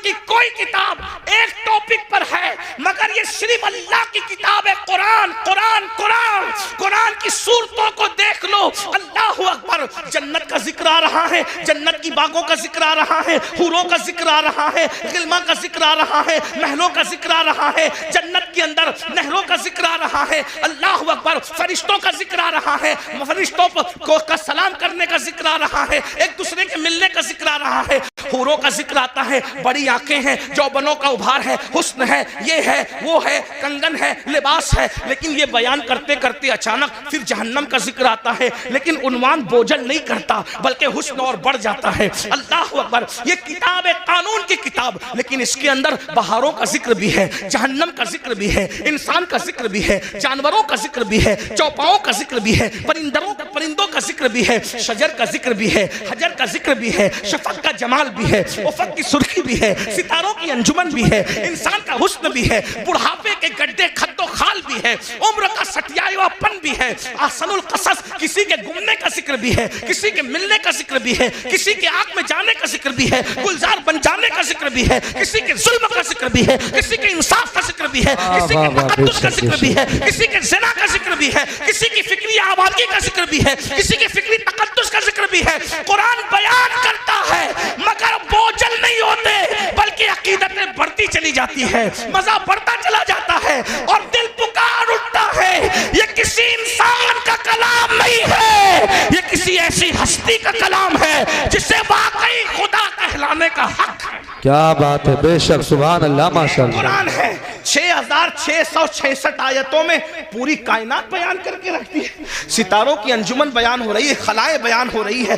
की कोई किताब एक टॉपिक पर है, मगर ये सिर्फ अल्लाह की किताब है, कुरान कुरान कुरान। कुरान की सूरतों को देख लो, अल्लाह अकबर, जन्नत का जिक्र आ रहा है, जन्नत की बागों का जिक्र आ रहा है, हुरों का जिक्र आ रहा है, गिलमा का जिक्र आ रहा है, महलों का जिक्र आ रहा है, जन्नत के अंदर नहरों का जिक्र आ रहा है, अल्लाह अकबर, फरिश्तों का जिक्र आ रहा है, फरिश्तों को का सलाम करने का जिक्र आ रहा है, एक दूसरे के मिलने का जिक्र आ रहा है, हूरों का जिक्र आता है, बड़ी आंखें हैं, जौबनों का उभार है, हुस्न है, ये है वो है, कंगन है, लिबास है। लेकिन ये बयान करते करते अचानक फिर जहन्नम का जिक्र आता है, लेकिन उन्वान बोझल नहीं करता बल्कि हुस्न और बढ़ जाता है। अल्लाह अकबर, ये किताब है कानून की किताब, लेकिन इसके अंदर बहारों का जिक्र भी है, जहन्नम का जिक्र भी है, इंसान का जिक्र भी है, जानवरों का जिक्र भी है, चौपाओं का जिक्र भी है, परिंदों का जिक्र भी है, शजर का जिक्र भी है, हजर का जिक्र भी है, शफक का जमाल भी है, उफक की सुर्खी भी है, सितारों की अंजुमन भी है, इंसान का हुस्न भी है, बुढ़ापे के गड्ढे खद्दो खाल भी है, उम्र का सटियापन भी है, आसनुल कसस, किसी के गुमने का जिक्र भी है, किसी के मिलने का जिक्र भी है, किसी के आग में जाने का जिक्र भी है, गुलजार बन जाने का जिक्र भी है, किसी के जुल्म का जिक्र भी है, किसी के इंसाफ का जिक्र भी है, किसी के तकद्दुस का जिक्र भी है, किसी के ज़िना का जिक्र भी है, किसी की फिक्री आबादी का जिक्र भी है, किसी की फिक्री तकद्दुस का जिक्र भी है। कुरान बयान करता है मगर बोझल नहीं होते, बल्कि अकीदतें बढ़ती चली जाती है, मजा बढ़ता चला जाता है और दिल पुकार उठता है। ये किसी इंसान का कलाम नहीं है, ये किसी ऐसी हस्ती का कलाम है जिसे वाकई खुदा कहलाने का हक है। क्या बात है, बेशक, सुभान अल्लाह, माशाअल्लाह। कुरान है 6666 आयतों में पूरी कायनात बयान करके रखती है। सितारों की अंजुमन बयान हो रही है, खलाएं बयान हो रही है,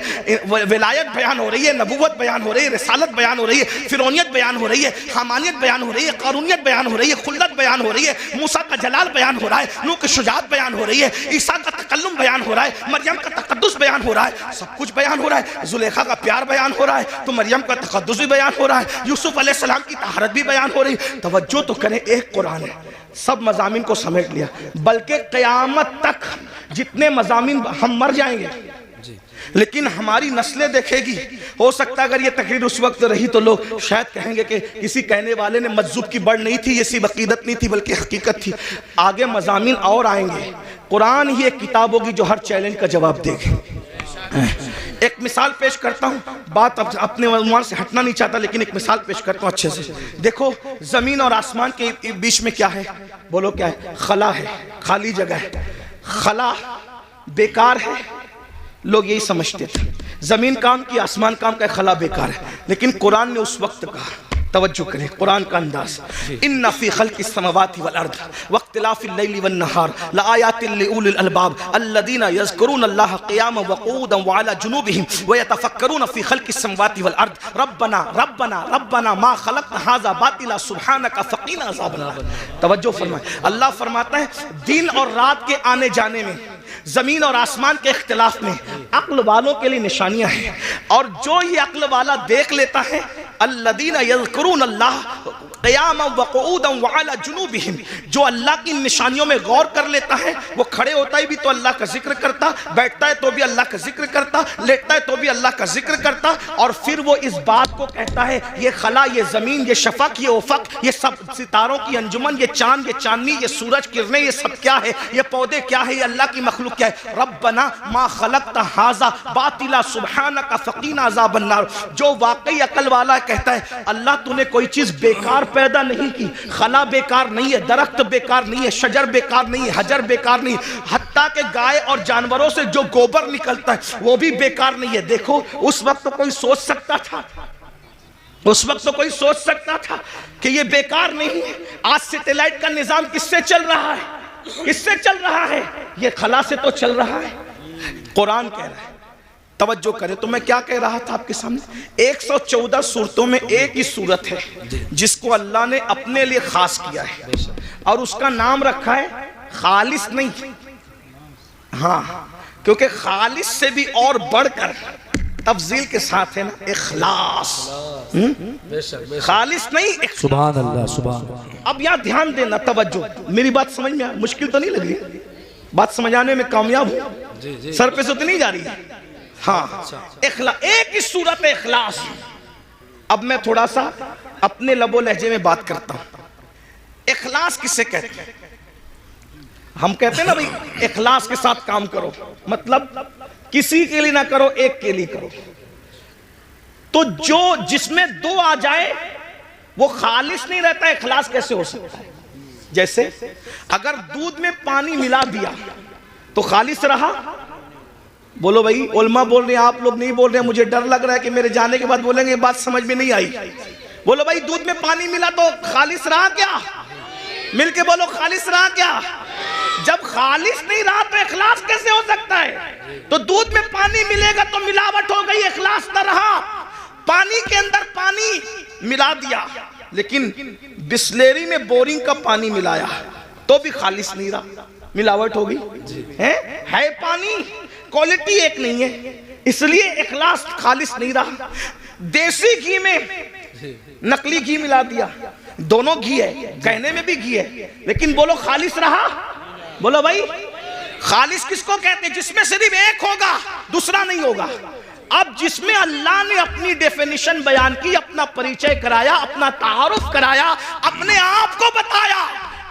विलायत बयान हो रही है, नबूवत बयान हो रही है, रिसालत बयान हो रही है, फिरौनियत बयान हो रही है, हमानियत बयान हो रही है, कारूनियत बयान हो रही है, खुल्लत बयान हो रही है, मूसा का जलाल बयान हो रहा है, नूह की शुजाअत बयान हो रही है, ईसा का तकल्लुम बयान हो रहा है, मरियम का तकद्दुस बयान हो रहा है, सब कुछ बयान हो रहा है। जुलेखा का प्यार बयान हो रहा है तो मरियम का तकद्दुस भी बयान हो रहा है, यूसुफ अलैहिस्सलाम की तहरत भी बयान हो रही है। तवज्जो तो करें, एक कुरान है, सब मज़ामीन को समेट लिया, बल्कि क़यामत तक जितने मज़ामीन, हम मर जाएंगे लेकिन हमारी नस्लें देखेगी। हो सकता है अगर ये तकरीर उस वक्त रही तो लोग शायद कहेंगे कि किसी कहने वाले ने मज्जूब की बढ़ नहीं थी, ये सिर्फ अकीदत नहीं थी बल्कि हकीकत थी। आगे मज़ामीन और आएंगे। कुरान ही एक किताब होगी जो हर चैलेंज का जवाब देगी। एक मिसाल पेश करता हूँ, बात अपने उन्वान से हटना नहीं चाहता लेकिन एक मिसाल पेश करता हूँ अच्छे से। देखो, जमीन और आसमान के बीच में क्या है, बोलो क्या है? खला है, खाली जगह है। खला बेकार है, लोग यही समझते थे। जमीन काम की, आसमान काम का, खला बेकार है। लेकिन कुरान ने उस वक्त कहा, तवज्जो करें कुरान का अंदाज, इन्ना फी खल्क़िस समावाति वल अर्द वख्तिलाफ़िल लैली वन नहार लआयातिन लिउलिल अलबाब अल्लज़ीना यज़्कुरूनल्लाह क़ियामन व क़ुऊदन व अला जुनूबिहिम व यतफ़क्करून फी खल्क़िस समावाति वल अर्द रब्बना रब्बना रब्बना मा खलक़्ता हाज़ा बातिला सुब्हानका फ़क़ीना अज़ाबन्नार। तवज्जो फरमाएं, अल्लाह फरमाता है दिन और रात के आने जाने में, जमीन और आसमान के इख्तिलाफ में अक्ल वालों के लिए निशानियां हैं। और जो ये अक्ल वाला देख लेता है, अल्लज़ीना यज़्कुरूनल्लाह क़ियामन व क़ुऊदन व अला जुनूबिहिम, जो अल्लाह की निशानियों में गौर कर लेता है, वो खड़े होता है भी तो अल्लाह का जिक्र करता, बैठता है तो भी अल्लाह का जिक्र करता, लेटता है तो भी अल्लाह का जिक्र करता। और फिर वो इस बात को कहता है, ये खला, ये ज़मीन, ये शफ़क़, ये उफ़क़, ये सब सितारों की अंजुमन, ये चाँद, ये चांदनी, ये सूरज किरणें, ये सब क्या है? ये पौधे क्या है? ये अल्लाह की मखलूक क्या है? रब्बना मा खलक़्ता हाज़ा बातिला सुब्हानका फ़क़ीना अज़ाबन्नार। जो वाकई अकल वाला कहता है, अल्लाह तूने कोई चीज़ बेकार पैदा नहीं की, खला बेकार नहीं है, दरख्त बेकार नहीं है, शजर बेकार नहीं है, हजर बेकार नहीं, हत्ता के गाय और जानवरों से जो गोबर निकलता है वो भी बेकार नहीं है। देखो, उस वक्त तो कोई सोच सकता था, उस वक्त तो कोई सोच सकता था कि ये बेकार नहीं है। आज सैटेलाइट का निजाम किससे चल रहा है? किससे चल रहा है? ये खला से तो चल रहा है। कुरान कह रहा है, तवज्जो करें, तो मैं क्या कह रहा था आपके सामने, 114 सूरतों में एक ही सूरत है जिसको अल्लाह ने अपने लिए खास किया है और उसका नाम रखा है खालिस नहीं, हाँ, क्योंकि खालिस से भी और बढ़कर तफजील के साथ है ना, इखलास। खालिस नहीं, सुभान अल्लाह, सुभान। अब यहाँ ध्यान देना, तवज्जो, मेरी बात समझ में आ, मुश्किल तो नहीं लग रही? बात समझाने में कामयाब हूँ, सर पे से तो नहीं जा रही है? हाँ, इखलास, एक ही सूरत है इखलास। अब मैं थोड़ा सा अपने लबो लहजे में बात करता हूं। इखलास किसे कहते हैं? हम कहते हैं ना भाई इखलास के साथ काम करो, मतलब किसी के लिए ना करो, एक के लिए करो। तो जो जिसमें दो आ जाए वो खालिस नहीं रहता, इखलास कैसे हो सकता है? जैसे अगर दूध में पानी मिला दिया तो खालिस रहा? बोलो भाई, उलमा बोल रहे हैं, आप लोग नहीं बोल रहे हैं, मुझे डर लग रहा है कि मेरे जाने के बाद बोलेंगे ये बात समझ में नहीं आई। बोलो भाई, दूध में पानी मिला तो खालिस रहा क्या? मिलके बोलो, खालिस रहा क्या? जब खालिस नहीं रहा तो इखलास कैसे हो सकता है? तो दूध में पानी मिलेगा तो मिलावट हो गई, इखलास न रहा। पानी के अंदर पानी मिला दिया, लेकिन बिस्लेरी में बोरिंग का पानी मिलाया तो भी खालिस नहीं रहा, मिलावट हो गई। है पानी, क्वालिटी एक नहीं है, इसलिए इखलास खालिस नहीं रहा। देसी घी में नकली घी मिला दिया, दोनों घी है, कहने में भी घी है, लेकिन बोलो खालिस रहा? बोलो भाई, खालिस किसको कहते हैं? जिसमें सिर्फ एक होगा, दूसरा नहीं होगा। अब जिसमें अल्लाह ने अपनी डेफिनेशन बयान की, अपना परिचय कराया, अपना तारुफ कराया, अपने आप को बताया,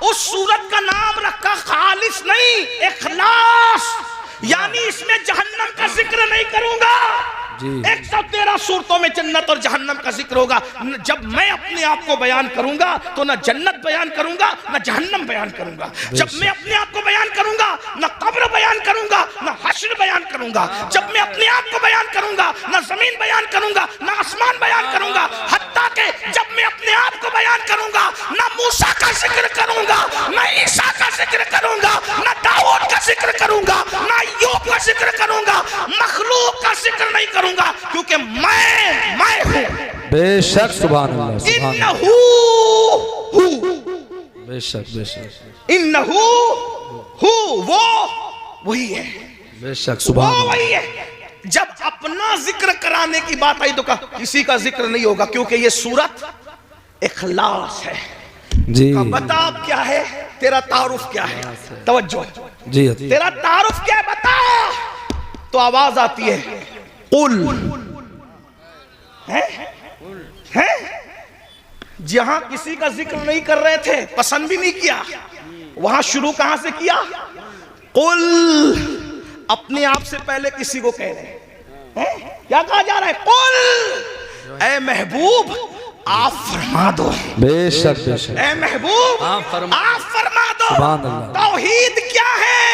उस सूरत का नाम रखा खालिस नहीं, इखलास। यानी इसमें जहन्नम का जिक्र नहीं करूंगा। 113 सूरतों में जन्नत और जहन्नम का जिक्र होगा। जब मैं अपने आप को बयान करूंगा तो ना जन्नत बयान करूंगा, ना जहन्नम बयान करूंगा। जब मैं अपने आप को बयान करूंगा, ना कब्र बयान करूंगा, ना हश्र बयान करूंगा। जब मैं अपने आप को बयान करूंगा, ना जमीन बयान करूंगा, ना आसमान बयान करूंगा। हत्ता के जब मैं अपने आप को बयान करूंगा, ना मूसा का जिक्र करूंगा, ना ईसा का जिक्र करूंगा, ना दाऊद का जिक्र करूंगा, ना अय्यूब का जिक्र करूंगा, मखलूक का जिक्र नहीं करूंगा, क्योंकि मैं हूं। बेशक, सुभान अल्लाह, सुभान इन्नहू हू, बेशक बेशक, इन्नहू हू, वो वही है, बेशक, सुभान वो वही है। जब अपना जिक्र कराने की बात आई तो कहा किसी का जिक्र नहीं होगा, क्योंकि ये सूरत इखलास है जी। बता अब क्या है तेरा तारुफ, क्या है? तवज्जो जी, तेरा तारुफ क्या है बता। तो आवाज आती है कुल, है? जहां किसी का जिक्र नहीं कर रहे थे, पसंद भी नहीं किया, वहां शुरू कहां से किया? कुल। अपने आप से पहले किसी को कह रहे हैं, क्या कहा जा रहा है? कुल, ऐ महबूब आप फरमा दो। बेशक बेशक, ऐ महबूब आप फरमा दो। तौहीद क्या है?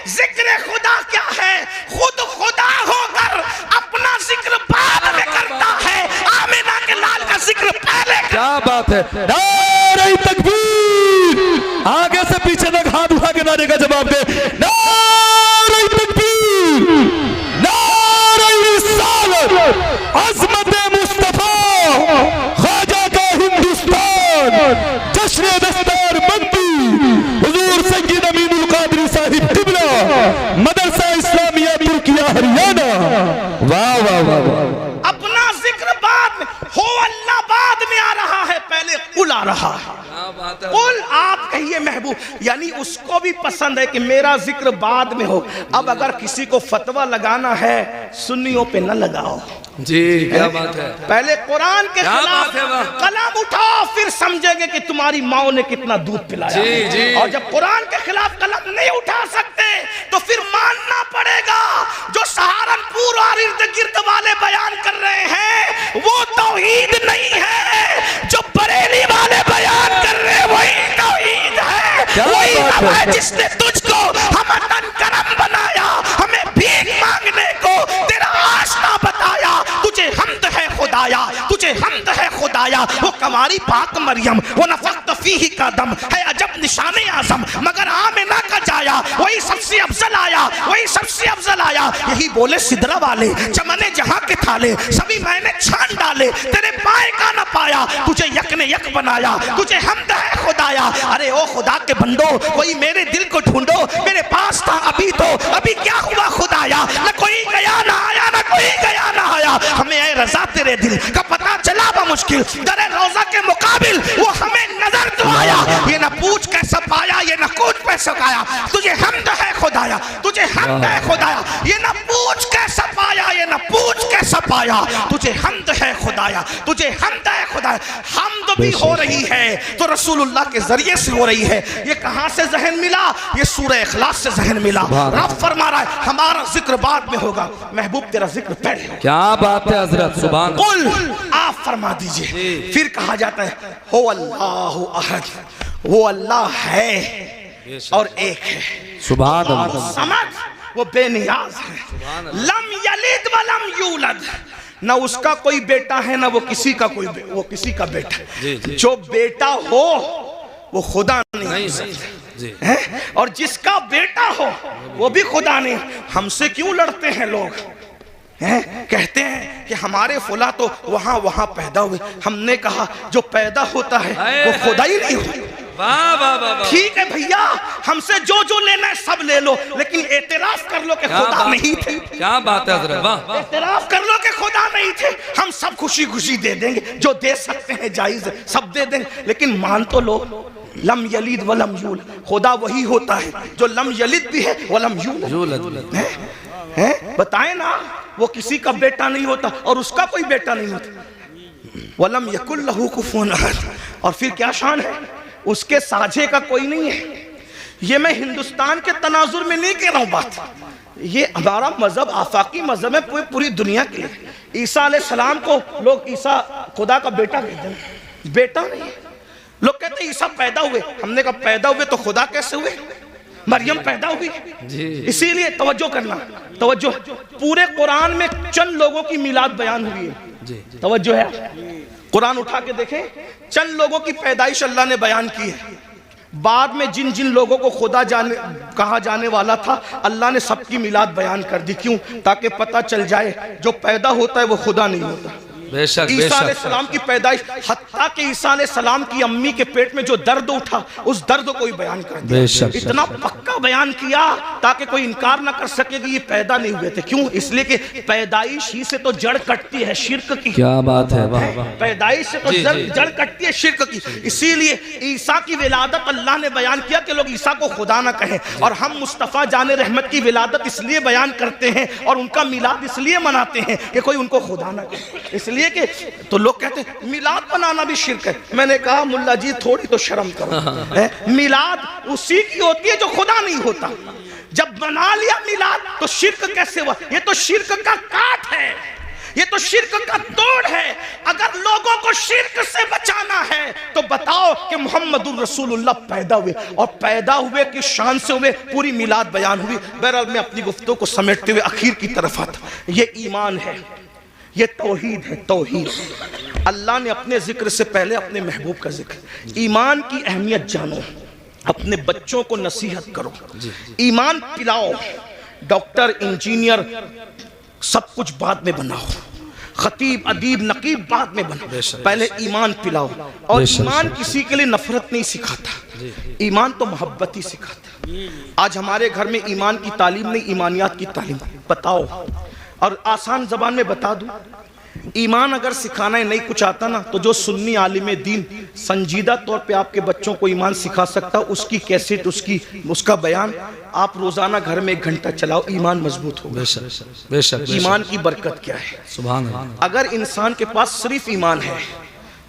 जिक्र खुदा क्या है? खुद खुदा होकर अपना जिक्र बाद में करता है, आमिना के लाल का जिक्र पहले। क्या बात है, नारे तकबीर, आगे से पीछे तक हाथ उठा के नारे का जवाब दे। नारे तकबीर, नारे रिसालत, अज़मत मुस्तफा, ख्वाजा का हिंदुस्तान, जश्न दस्तार बंदी, हुजूर सय्यद अमीनुल कादरी साहिब क़िबला, मदरसा इस्लामिया तुर्किया हरियाणा। वाह वाह वाह वाह। अपना जिक्र बाद में हो, अल्लाह बाद में आ रहा है, पहले कुल आ रहा है। कुल आप कहिए महबूब, यानी उसको भी पसंद है कि मेरा जिक्र बाद में हो। अब अगर किसी को फतवा लगाना है, सुन्नियों पे न लगाओ जी। क्या बात है, पहले कुरान के खिलाफ कलम उठाओ, फिर समझेंगे कि तुम्हारी माओ ने कितना दूध पिलाया। जी, जी। और जब कुरान के खिलाफ कलम नहीं उठा सकते तो फिर मानना पड़ेगा जो सहारनपुर और इर्द गिर्द वाले बयान कर रहे हैं वो तौहीद नहीं है, जो बरेली वाले बयान कर रहे हैं वही तौहीद है। वही रब है जिसने तुझको हमदन करम बनाया, हमें भीख मांगने को तेरा आसना बताया। तुझे हमद है खुदाया, तुझे हमद है खुदाया। वो कवारी पाक मरियम, वो नफख्त फीही का दम है अजब निशाने आजम, मगर आमिना का जाया वही सबसे अफजल आया, वही सबसे अफजल आया। यही बोले सिदरा वाले, चमने जहां के थाले सभी मैंने छान डाले, तेरे पाए का न पाया, तुझे यक ने यक बनाया। तुझे हमद है खुदाया। अरे ओ खुदा के बंदो, कोई मेरे दिल को ढूंढो, मेरे पास था अभी तो, अभी क्या हुआ खुदाया? न कोई गया ना आया, न कोई गया ना आया। हमें ऐ रजा तेरे दिल का पता चला बा मुश्किल, दरे रोजा के मुकाबिल वो हमें नजर तो आया। ये न पूछ कैसा पाया, ये न कूच कैसा पाया, तुझे हमद है खुदाया, तुझे हमद है खुदाया। ये न पूछ कैसा पाया, ये न पूछ कैसा पाया, तुझे हमद है खुदाया, तुझे हमद है खुदाया। हमद तो भी हो रही है तो रसूलुल्लाह के जरिए से हो रही है। ये कहां से जहन मिला? ये सूरह इखलास से जहन मिला। रब फरमा रहा है हमारा जिक्र बाद में होगा, महबूब तेरा जिक्र पहले होगा। क्या बात है हजरत, सुभान कुल आप फरमा दीजिए। फिर कहा जाता है हो अल्लाहु अहद, वो अल्लाह है और एक है। सुभान अल्लाह। समझ, वो बेनियाज है। लम यलिद व लम यूलद, ना उसका कोई बेटा है ना वो किसी का वो किसी का बेटा है। जो बेटा हो वो खुदा नहीं है, और जिसका बेटा हो वो भी खुदा नहीं। हमसे क्यों लड़ते हैं लोग? कहते हैं कि हमारे फुला तो वहां पैदा हुए। हमने कहा जो पैदा होता है वो खुदा ही नहीं हो। ठीक है भैया, हमसे जो जो लेना है सब ले लो, लेकिन एतराफ कर लो कि खुदा नहीं थे। क्या बात है हजरत, वाह। एतराफ कर लो कि खुदा नहीं थे। हम सब खुशी खुशी दे देंगे, जो दे सकते हैं जायज है, सब दे देंगे, लेकिन मान तो लो लम यलिद व लम यूलद, खुदा वही होता है जो लम यलिद भी है व लम यूलद है। बताए ना, वो किसी का बेटा नहीं होता और उसका कोई बेटा नहीं होता। वलम यकुल लहू कुफुवन अहद, और फिर क्या शान है, उसके साझे का कोई नहीं है। ये मैं हिंदुस्तान के तनाजुर में नहीं कह रहा हूँ बात, ये हमारा मजहब आफाकी मजहब है पूरी दुनिया के लिए। ईसा अलैहिस्सलाम को लोग ईसा खुदा का बेटा कहते हैं, बेटा नहीं। लोग कहते हैं ईसा पैदा हुए, हमने कहा पैदा हुए तो खुदा कैसे हुए? मरियम पैदा हुई। इसीलिए तवज्जो करना, तवज्जो। पूरे कुरान में चंद लोगों की मिलाद बयान हुई है, तवज्जो है। कुरान उठा के देखें, चंद लोगों की पैदाइश अल्लाह ने बयान की है। बाद में जिन जिन लोगों को खुदा कहा जाने वाला था, अल्लाह ने सबकी मिलाद बयान कर दी। क्यों? ताकि पता चल जाए जो पैदा होता है वो खुदा नहीं होता। बेशक, ईसा अलैहिस्सलाम की पैदाइश, हत्ता कि ईसा अलैहिस्सलाम की अम्मी के पेट में जो दर्द उठा, उस दर्द को भी बयान कर दिया। इतना पक्का बयान किया ताकि कोई इनकार ना कर सके कि ये पैदा नहीं हुए थे। क्यों? इसलिए कि पैदाइश ही से तो जड़ कटती है शिर्क की। क्या बात है, वाह वाह। पैदाइश से तो जड़ कटती है शिर्क की। इसीलिए ईसा की विलादत अल्लाह ने बयान किया कि लोग ईसा को खुदा ना कहें, और हम मुस्तफ़ा जाने रहमत की विलादत इसलिए बयान करते हैं और उनका मिलाद इसलिए मनाते हैं कि कोई उनको खुदा ना कहे। इसलिए कि तो लोग कहते हैं मिलाद बनाना भी शिर्क है। मैंने कहा मुल्ला जी थोड़ी तो शर्म करो, मिलाद उसी की होती है जो खुदा नहीं होता। जब बना लिया मिलाद तो शिर्क कैसे हुआ? ये तो शिर्क का काट है, ये तो शिर्क का तोड़ है। अगर लोगों को शिर्क से बचाना है तो बताओ कि मोहम्मदुर रसूलुल्लाह पैदा हुए, और पैदा हुए की शान से हुए, पूरी मिलाद बयान हुई। बहरहाल मैं अपनी गुफ्तगू को समेटते हुए आखिर की तरफ आता। ये ईमान है, ये तौहीद है, तौहीद। अल्लाह ने अपने जिक्र से पहले अपने महबूब का जिक्र। ईमान की अहमियत जानो, अपने बच्चों को नसीहत करो, ईमान पिलाओ। डॉक्टर, इंजीनियर सब कुछ बाद में बनाओ, खतीब, अदीब, नकीब बाद में बनाओ, पहले ईमान पिलाओ। और ईमान किसी के लिए नफरत नहीं सिखाता, ईमान तो मोहब्बत ही सिखाता। आज हमारे घर में ईमान की तालीम नहीं, ईमानियात की तालीम। बताओ, और आसान जबान में बता दूं, ईमान अगर सिखाना नहीं कुछ आता ना, तो जो सुन्नी आलिम दीन संजीदा तौर पे आपके बच्चों को ईमान सिखा सकता, उसकी कैसेट, उसका बयान आप रोजाना घर में 1 घंटा चलाओ, ईमान मजबूत होगा। बेशक। ईमान की बरकत क्या है? सुभान अल्लाह। अगर इंसान के पास सिर्फ ईमान है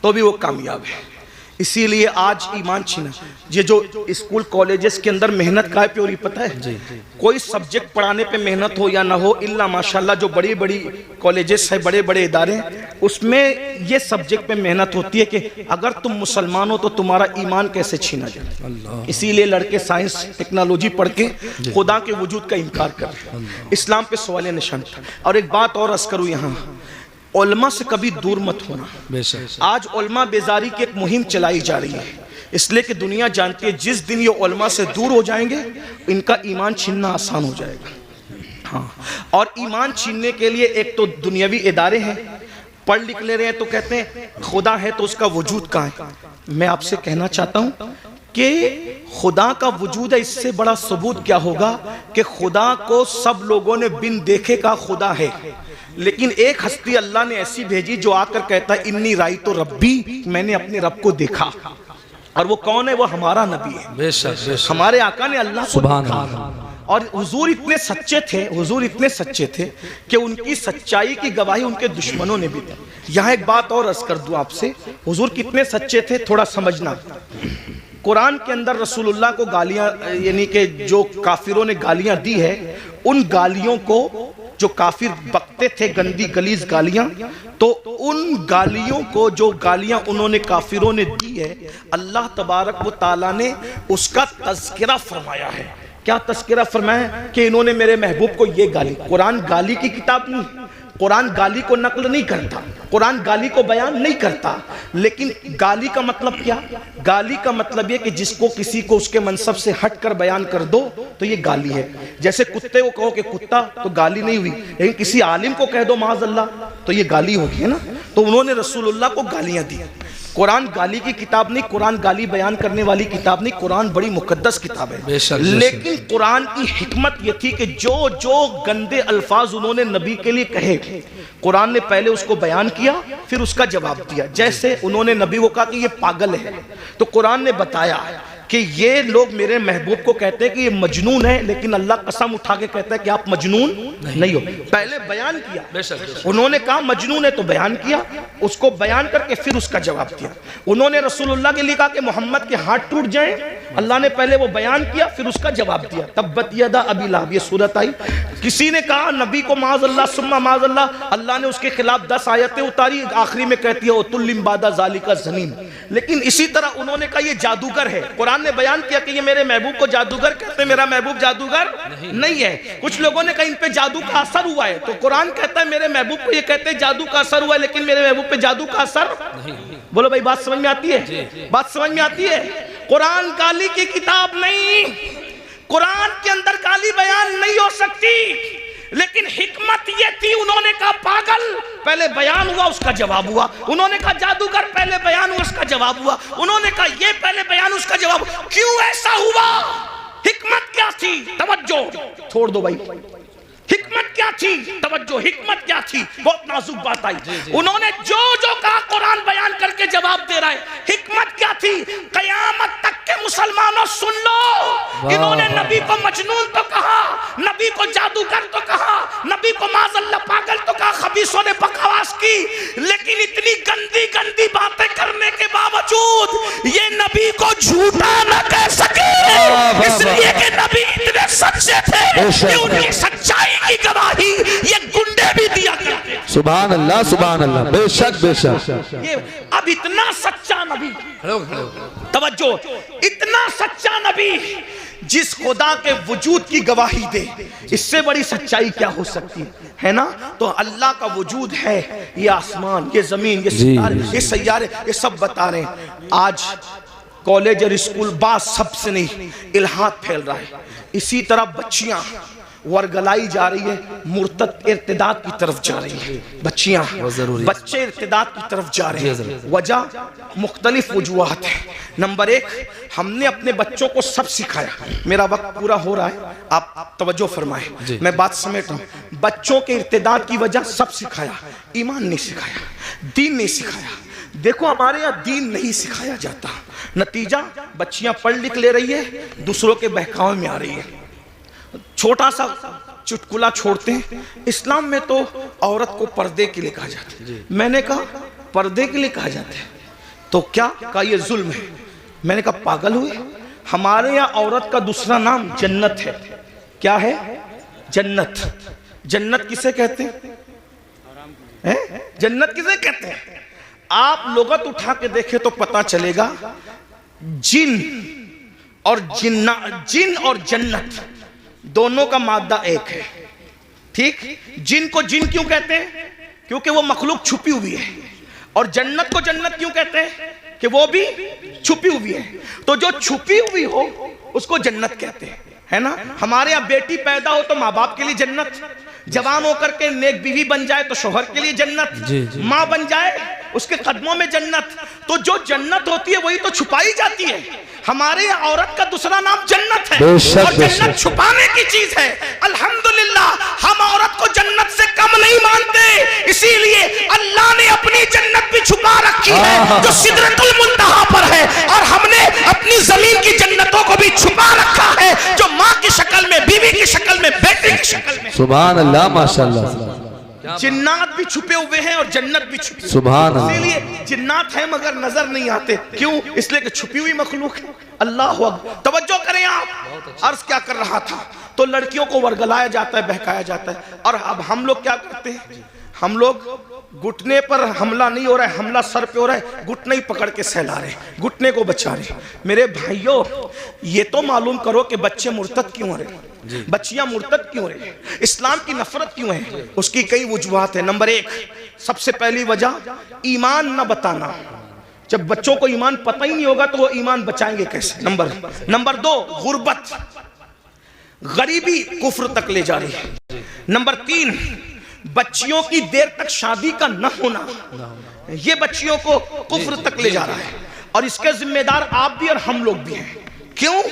तो भी वो कामयाब है। इसीलिए आज ईमान छीना। ये जो स्कूल कॉलेजेस के अंदर मेहनत काय पे हो रही पता है? कोई सब्जेक्ट पढ़ाने पे मेहनत हो या ना हो, इल्ला माशाल्लाह जो बड़ी बड़ी कॉलेजेस है, बड़े बड़े इदारे हैं, उसमें ये सब्जेक्ट पे मेहनत होती है कि अगर तुम मुसलमान हो तो तुम्हारा ईमान कैसे छीना जाए। इसीलिए लड़के साइंस टेक्नोलॉजी पढ़ के खुदा के वजूद का इनकार कर रहे हैं। इस्लाम पे सवाल निशान। और एक बात और अर्ज करूँ यहाँ, उलमा से कभी दूर मत होना। आज उलमा बेजारी की एक मुहिम चलाई जा रही है, इसलिए कि दुनिया जानती है जिस दिन ये उलमा से दूर हो जाएंगे इनका ईमान छीनना आसान हो जाएगा। हाँ, और ईमान छीनने के लिए एक तो दुनियावी इदारे हैं, पढ़ लिख ले रहे हैं तो कहते हैं खुदा है तो उसका वजूद कहाँ है। मैं आपसे कहना चाहता हूँ कि खुदा का वजूद है, इससे बड़ा सबूत क्या होगा कि खुदा को सब लोगों ने बिन देखे का खुदा है, लेकिन एक हस्ती अल्लाह ने ऐसी भेजी जो आकर कहता है इन्नी राई तो रब्बी, मैंने अपने रब को देखा। और वो कौन है? वो हमारा नबी है। बेशक। हमारे आका ने अल्लाह को देखा। और हुजूर इतने सच्चे थे, हुजूर इतने सच्चे थे कि उनकी सच्चाई की गवाही उनके दुश्मनों ने भी दी। यहाँ एक बात और अर्ज कर दूं आपसे, हुजूर कितने सच्चे थे थोड़ा समझना। कुरान के अंदर रसूलुल्लाह को गालियां, यानी कि जो काफिरों ने गालियां दी है, उन गालियों को जो काफिर बकते थे, गंदी गलीज गालियां, तो उन गालियों को, जो गालियां उन्होंने काफिरों ने दी है, अल्लाह तबारक व ताला ने उसका तज़किरा फरमाया है। क्या तज़किरा फरमाया? कि इन्होंने मेरे महबूब को ये गाली। कुरान गाली की किताब नहीं, कुरान गाली को नकल नहीं करता, कुरान गाली को बयान नहीं करता। लेकिन गाली का मतलब क्या? गाली का मतलब ये कि जिसको किसी को उसके मनसब से हटकर बयान कर दो तो ये गाली है। जैसे कुत्ते को कहो कि कुत्ता, तो गाली नहीं हुई, लेकिन किसी आलिम को कह दो माज़अल्लाह, तो ये गाली होगी, है ना। तो उन्होंने रसूलुल्लाह को गालियां दी। कुरान गाली की किताब नहीं, कुरान गाली बयान करने वाली किताब नहीं, कुरान बड़ी मुकद्दस किताब है। लेकिन कुरान की हिकमत यह थी कि जो जो गंदे अल्फाज उन्होंने नबी के लिए कहे, कुरान ने पहले उसको बयान किया, फिर उसका जवाब दिया। जैसे उन्होंने नबी को कहा कि ये पागल है, तो कुरान ने बताया कि ये लोग मेरे महबूब को कहते हैं कि ये मजनून है, लेकिन अल्लाह कसम उठा के कहता है कि आप मजनून नहीं हो। पहले बयान किया, उन्होंने कहा मजनून है तो बयान किया, उसको बयान करके फिर उसका जवाब दिया। उन्होंने रसूलुल्लाह के लिए कहा कि मोहम्मद के हाथ टूट जाएं, अल्लाह ने पहले वो बयान किया, फिर उसका जवाब दिया। तब्बत यदा अबी लहब, ये सूरत आई। किसी ने कहा नबी को माज़अल्लाह सुम्मा माज़अल्लाह, अल्लाह ने उसके खिलाफ 10 आयतें उतारी, आखिरी में कहती है उतुल्लिम बादा ज़ालिका ज़नीम। लेकिन इसी तरह उन्होंने कहा ये जादूगर है, कुरान ने बयान किया कि ये मेरे महबूब को जादूगर कहते हैं, मेरा महबूब जादूगर नहीं है। कुछ लोगों ने कहा इन पे जादू का असर हुआ है, तो कुरान कहता है मेरे महबूब को ये कहते हैं जादू का असर हुआ है, लेकिन मेरे महबूब पे जादू का असर नहीं। बोलो भाई, बात समझ में आती है? बात समझ में आती है? कुरान गाली की किताब नहीं, कुरान के अंदर गाली बयान नहीं हो सकती। लेकिन हिकमत ये थी, उन्होंने कहा पागल, पहले बयान हुआ उसका जवाब हुआ। उन्होंने कहा जादूगर, पहले बयान हुआ उसका जवाब हुआ। उन्होंने कहा ये, पहले बयान उसका जवाब। क्यों ऐसा हुआ? हिकमत क्या थी? तवज्जो, छोड़ दो भाई, हिकमत क्या थी? तवज्जो, हिकमत क्या थी? बहुत नाजुक बात आई। उन्होंने जो जो कहा कुरान बयान करके जवाब दे रहा है। हिकमत क्या थी? कयामत तक के मुसलमानों सुन लो, इन्होंने नबी को मजनून तो कहा, नबी को जादूगर तो कहा, नबी को माज़अल्लाह पागल तो कहा, खबीसों ने बकवास की, लेकिन इतनी गंदी गंदी बातें करने के बावजूद ये नबी को झूठा न कह सके, इसलिए कि नबी इतने सच्चे थे कि उनकी सच्चाई की गवाही ये गुंडे भी दिया करते। सुभान अल्लाह, सुभान अल्लाह, बेशक बेशक। ये अब इतना सच्चा नबी, तवज्जो, इतना सच्चा नबी जिस खुदा के वजूद की गवाही दे, इससे बड़ी सच्चाई क्या हो सकती है ना। तो अल्लाह का वजूद है, ये आसमान, ये जमीन, ये सितारे, ये सैयारे, ये सब बता रहे हैं। आज कॉलेज और स्कूल बात सबसे नहीं, इल्हाद फैल रहा है। इसी तरह बच्चियां वर्गलाई जा रही है, मुर्तद इर्तिदाद की तरफ जा रही है। बच्चियां, बच्चे इर्तिदाद की तरफ जा रहे हैं। वजह मुख्तलिफ वजूहात है। नंबर 1, हमने अपने बच्चों को सब सिखाया। मेरा वक्त पूरा हो रहा है, आप तवज्जो फरमाएं, मैं बात समेट रहा हूं। बच्चों के इर्तिदाद की वजह सब सिखाया, ईमान नहीं सिखाया, दीन नहीं सिखाया। देखो हमारे यहाँ दीन नहीं सिखाया जाता, नतीजा बच्चियां पढ़ लिख ले रही है, दूसरों के बहकावे में आ रही है। छोटा सा चुटकुला छोड़ते हैं, इस्लाम में तो औरत को पर्दे के लिए कहा जाता है। मैंने कहा पर्दे के लिए कहा जाता है तो क्या? कहा ये जुल्म है। मैंने कहा पागल हुए, हमारे यहाँ औरत का दूसरा नाम जन्नत है। क्या है? जन्नत। जन्नत किसे कहते हैं? जन्नत किसे कहते हैं? आप लोगत उठा के देखे तो पता चलेगा, जिन और जिन्ना, जिन और जन्नत दोनों का मादा एक है। ठीक? जिन को जिन क्यों कहते हैं? क्योंकि वो मखलूक छुपी हुई है। और जन्नत को जन्नत क्यों कहते हैं? कि वो भी छुपी हुई है। तो जो छुपी हुई हो उसको जन्नत कहते हैं, है ना। हमारे यहाँ बेटी पैदा हो तो माँ बाप के लिए जन्नत, जवान होकर के नेक बीवी बन जाए तो शोहर के लिए जन्नत, माँ बन जाए उसके कदमों में जन्नत। तो जो जन्नत होती है वही तो छुपाई जाती है। हमारे यहाँ औरत का दूसरा नाम जन्नत है, और जन्नत छुपाने की चीज है। अल्हम्दुलिल्लाह, हम औरत को जन्नत से कम नहीं मानते, इसीलिए अल्लाह ने अपनी जन्नत भी छुपा रखी है जो सिदरतुल मुंतहा पर है, और हमने अपनी जमीन की जन्नतों को भी छुपा रखा है जो माँ की शक्ल में, बीवी की शक्ल में, बेटे की शक्ल में। सुभान अल्लाह, माशाअल्लाह। जिन्नात भी छुपे हुए हैं और जन्नत भी छुपी हुई सुभान है। अल्लाह। इसीलिए जिन्नात है मगर नजर नहीं आते, क्यों? इसलिए कि छुपी हुई मखलूक है। अल्लाह अकबर। तवज्जो करें आप, अर्ज क्या कर रहा था। तो लड़कियों को वर्गलाया जाता है, बहकाया जाता है, और अब हम लोग क्या करते हैं? हम लोग घुटने पर हमला नहीं हो रहा है, हमला सर पे हो रहा है, घुटने ही पकड़ के सहला रहे, घुटने को बचा रहे। मेरे भाइयों, ये तो मालूम करो कि बच्चे मुर्तद क्यों हो रहे, बच्चियां मुर्तद क्यों हो रही, इस्लाम की नफरत क्यों है? उसकी कई वजूहात है। नंबर एक, सबसे पहली वजह ईमान न बताना। जब बच्चों को ईमान पता ही नहीं होगा तो वो ईमान बचाएंगे कैसे? नंबर दो, गुर्बत, गरीबी कुफ्र तक ले जा रही है। नंबर तीन, बच्चियों की देर तक शादी का न होना, ये बच्चियों को कुफ्र तक ले जा रहा है, और इसके जिम्मेदार आप भी और हम लोग भी हैं। क्यों?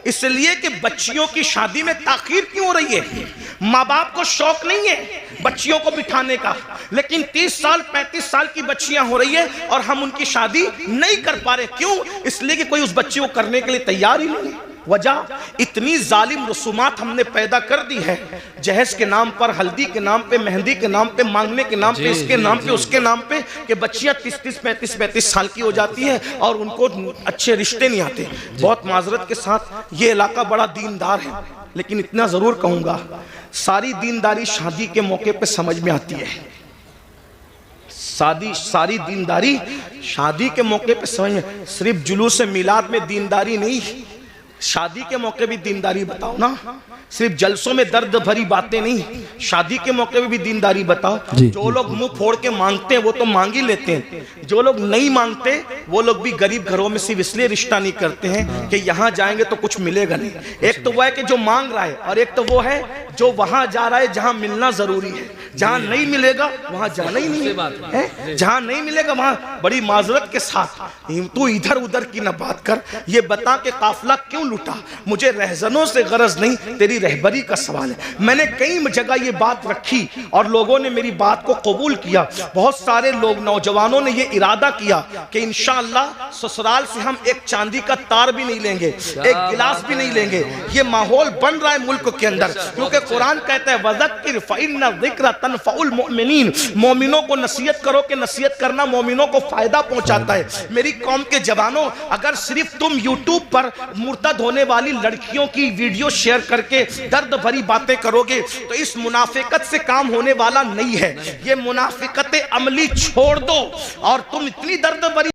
इसलिए कि बच्चियों की शादी में ताखीर क्यों हो रही है? माँ बाप को शौक नहीं है बच्चियों को बिठाने का, लेकिन 30 साल 35 साल की बच्चियां हो रही है और हम उनकी शादी नहीं कर पा रहे। क्यों? इसलिए कि कोई उस बच्ची को करने के लिए तैयार ही नहीं है। वजह, इतनी जालिम रसूमात हमने पैदा कर दी है, जहेज के नाम पर, हल्दी के नाम पे, मेहंदी के नाम पे, मांगने के नाम पे, इसके नाम पे, उसके नाम पे, कि बच्चियां 30-30 35-35 साल की हो जाती है और उनको अच्छे रिश्ते नहीं आते। बहुत माजरत के साथ ये इलाका बड़ा दीनदार है, लेकिन इतना जरूर कहूंगा, सारी दीनदारी शादी के मौके पे समझ में आती है। सारी दीनदारी शादी के मौके पे समझ में, सिर्फ जुलूस मिलाद में दीनदारी नहीं, शादी के मौके भी दीनदारी बताओ ना। सिर्फ जलसों में दर्द भरी बातें नहीं, शादी के मौके में भी दीनदारी बताओ। जो लोग मुंह फोड़ के मांगते हैं वो तो मांग ही लेते हैं, जो लोग नहीं मांगते वो लोग भी गरीब घरों में सिर्फ इसलिए रिश्ता नहीं करते हैं कि यहाँ जाएंगे तो कुछ मिलेगा नहीं। एक तो वो है कि जो मांग रहा है, और एक तो वो है जो वहां जा रहा है जहां मिलना जरूरी है। जहां नहीं मिलेगा वहां जाना ही नहीं है, जहां नहीं मिलेगा वहां बड़ी माजरत के साथ तू इधर उधर की ना बात कर, ये बता के काफिला क्यों लूटा। मुझे रहजनों से गरज नहीं, तेरी रहबरी का सवाल है। मैंने कई जगह ये बात रखी और लोगों ने मेरी बात को कबूल किया। बहुत सारे लोग, नौजवानों ने ये इरादा किया कि इंशाअल्लाह ससुराल से हम एक चांदी का तार भी नहीं लेंगे, एक गिलास भी नहीं लेंगे। ये माहौल बन रहा है मुल्क के अंदर, क्योंकि कुरान कहता है वज़क्किर फ़इन्न ज़िक्र तनफ़उल मुमिनीन, मोमिनों को नसीहत करो कि नसीहत करना मोमिनों को फायदा पहुंचाता है। मेरी कौम के जवानों, अगर सिर्फ तुम यूट्यूब पर मुर्तद होने वाली लड़कियों की वीडियो शेयर करके दर्द भरी बातें करोगे तो इस मुनाफिकत से काम होने वाला नहीं है। ये मुनाफिकत अमली छोड़ दो और तुम इतनी दर्द भरी